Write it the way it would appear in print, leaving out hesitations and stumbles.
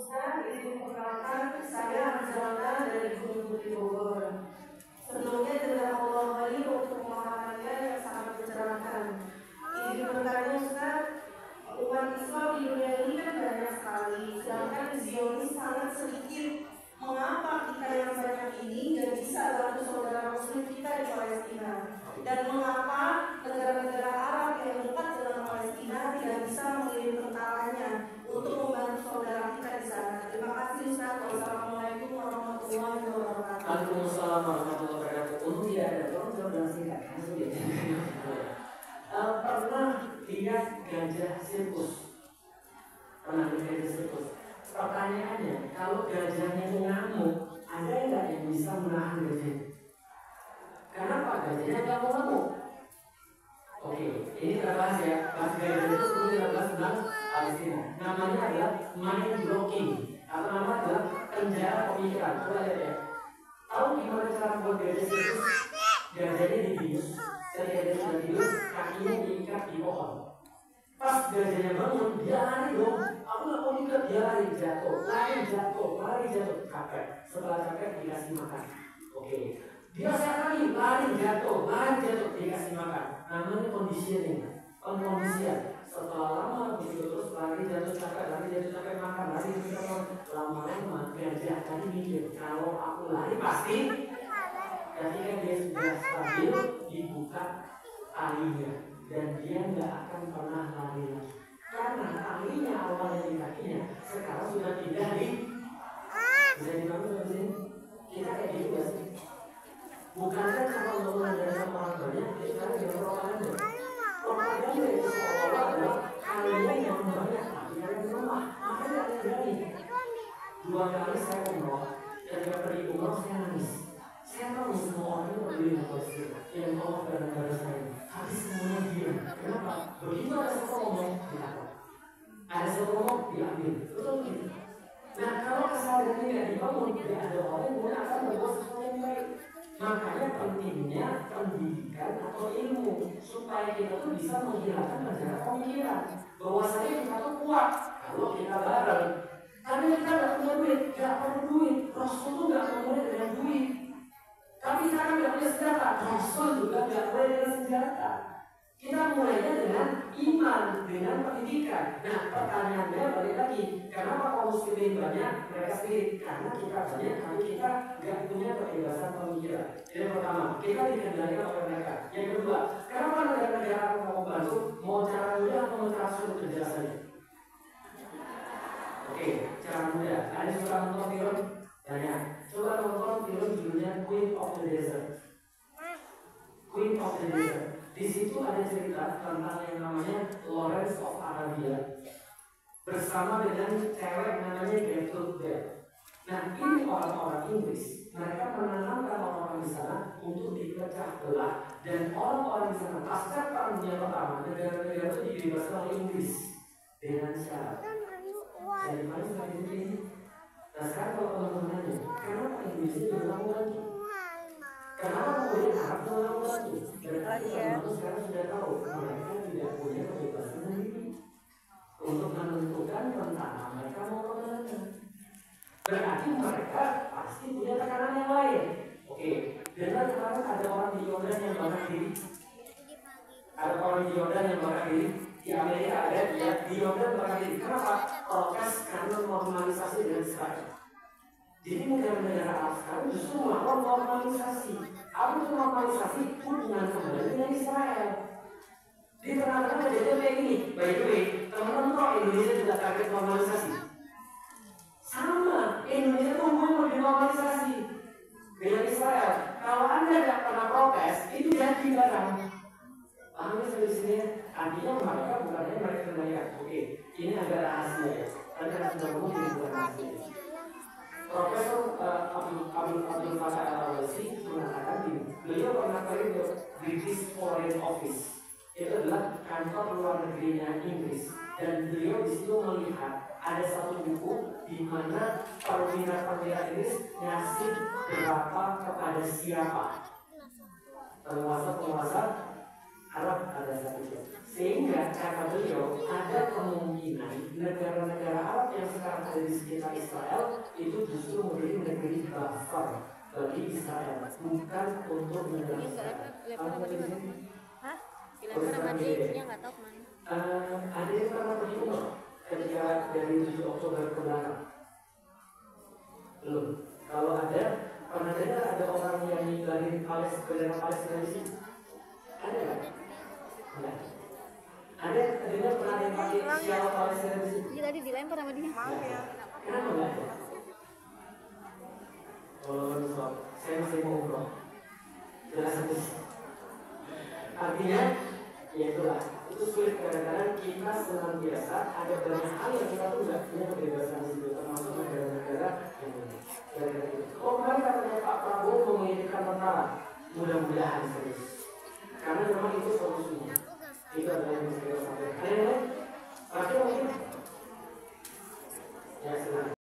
Ustaz, izin perkenalkan, saya Azalna dari Gunung Putri Bogor. Sebelumnya jazakallahu khairan untuk pemahamannya yang sangat mencerahkan. Izin bertanya Ustaz, umat Islam di dunia ini kan banyak sekali, sedangkan Zionis sangat sedikit. Mengapa kita yang banyak ini nggak bisa bantu saudara Muslim kita di Palestina? Dan mengapa negara-negara Arab yang dekat dengan Palestina tidak bisa mengirim tentaranya untuk membantu saudara kita di sana? Terima kasih Ustaz. Wassalamualaikum warahmatullahi wabarakatuh. Waalaikumsalam warahmatullahi wabarakatuh. Untuk tidak ada tolong singkat. Pernah lihat gajah sirkus? Pernah lihat gajah sirkus? Pertanyaannya, kalau gajahnya itu ngamuk, ada nggak yang bisa menahan gajah? Kenapa gajahnya nggak mau ngamuk? Oke, ini kita bahas ya. Bahas gajah itu sebelum kita bahas tentang Palestina. Namanya adalah mind blocking, atau nama adalah penjara pemikiran. Coba lihat ya. Tahu gimana cara membuat gajah sirkus? Gajahnya dibius, ketika dia sudah tidur, kakinya diikat di pohon. Pas gajahnya bangun, dia lari dong. Aku nggak mau ikat, dia lari jatuh, capek. Setelah capek dikasih makan. Oke. Dia sekali lari jatuh, dikasih makan. Namanya conditioning, pengkondisian. Setelah lama begitu terus lari jatuh capek makan, lama-lama gajah tadi mikir kalau aku lari pasti. Ketika dia sudah stabil, dibuka talinya dan dia nggak akan pernah lari lagi. Karena talinya awalnya di kakinya, sekarang sudah tidak di. Bisa dibangun dari sini? Kita kayak gitu gak sih? Bukankah kalau untuk mengajarkan orang banyak, sekarang dia propaganda. Propaganda itu seolah-olah adalah talinya yang banyak, talinya yang lemah. Makanya ada berani. 2 kali saya umroh, ketika pergi umroh saya nangis. Saya tahu semua orang itu berdiri di Palestina yang mau ke negara saya, tapi semuanya diam. Kenapa? Begitu ada satu ngomong, ditakut. Ada satu ngomong, diambil. Betul gitu. Nah, kalau kesadaran ini tidak dibangun, tidak ada orang yang akan berbuat sesuatu yang baik. Makanya pentingnya pendidikan atau ilmu supaya kita tuh bisa menghilangkan penjara pemikiran. Bahwasanya kita tuh kuat kalau kita bareng. Tapi kita nggak punya duit, nggak perlu duit. Rasul tuh nggak mulai dengan duit. Tapi sekarang nggak punya senjata, Rasul juga nggak mulai dengan senjata. Kita mulainya dengan iman, dengan pendidikan. Nah, pertanyaannya balik lagi, kenapa kaum muslimin banyak, mereka spirit? Karena kita banyak, tapi kita nggak punya kebebasan pemikiran. Yang pertama, kita dikendalikan oleh mereka. Yang kedua, kenapa negara-negara mau bantu, mau cara mudah atau mau cara sulit penjelasannya? Oke, cara mudah. Ada suka nonton film? Banyak. Coba nonton film judulnya Queen of the Desert. Queen of the Desert. Di situ ada cerita tentang yang namanya Lawrence of Arabia bersama dengan cewek namanya Gertrude Bell. Nah, ini orang-orang Inggris. Mereka menanamkan orang-orang di sana untuk dipecah belah, dan orang-orang di sana pasca Perang Dunia Pertama, negara-negara itu dibebaskan oleh Inggris dengan syarat. Dari mana seperti ini? Nah, sekarang kalau teman-teman nanya, kenapa Inggris itu melakukan itu? Kenapa kemudian Arab melakukan itu? Berarti teman-teman sekarang sudah tahu mereka tidak punya kebebasan sendiri untuk menentukan tentara mereka mau kemana. Berarti mereka pasti punya tekanan yang lain. Oke, dengar sekarang ada orang di Yordan yang bakar diri. Ada orang di Yordan yang bakar diri. Di Amerika ada, di Yordan bakar diri. Kenapa? Protes karena normalisasi dengan Israel. Jadi negara-negara Arab sekarang justru melakukan normalisasi. Apa itu normalisasi? Hubungan kembali dengan Israel. Di tengah-tengah kejadian kayak gini. By the way, teman-teman kok Indonesia juga target normalisasi? Sama, Indonesia itu mau dinormalisasi dengan Israel. Kalau Anda tidak pernah protes, itu jadi barang. Paham ya sampai sini? Artinya mereka bukannya mereka kenaikan. Oke, ini agak rahasia ya. Anda sudah ngomong ini bukan rahasia. Profesor Abdul Fattah al-Razi mengatakan ini. Beliau pernah pergi ke British Foreign Office. Itu adalah kantor luar negerinya Inggris. Dan beliau di situ melihat ada satu buku di mana perwira-perwira Inggris ngasih berapa kepada siapa. Penguasa-penguasa Arab pada saat itu. Sehingga kata beliau ada kemungkinan negara-negara Arab yang sekarang ada di sekitar Israel itu justru menjadi negeri buffer bagi Israel, bukan untuk negara Israel. Hah? Dilempar sama dia nggak tahu kemana. Ada yang pernah pergi umroh ketika dari 7 Oktober ke belakang? Belum. Kalau ada, pernah dengar ada orang yang ngibarin bendera Palestina di sini? Ada nggak? Enggak. Ada dengar pernah ada yang pakai sial Palestina di sini? Iya tadi dilempar sama dia. Maaf ya. Kenapa enggak ada? Kalau saya masih mau umroh, jelas itu. Artinya, ya itulah. Itu sulit kadang-kadang kita senantiasa ada banyak hal yang kita tuh nggak punya kebebasan di situ, termasuk negara-negara yang lain. Oh, kemarin katanya Pak Prabowo mau mengirimkan tentara. Mudah-mudahan serius. Karena memang itu solusinya. Itu adalah yang bisa kita sampaikan. Ada yang lain? Pasti mungkin. Ya, silahkan.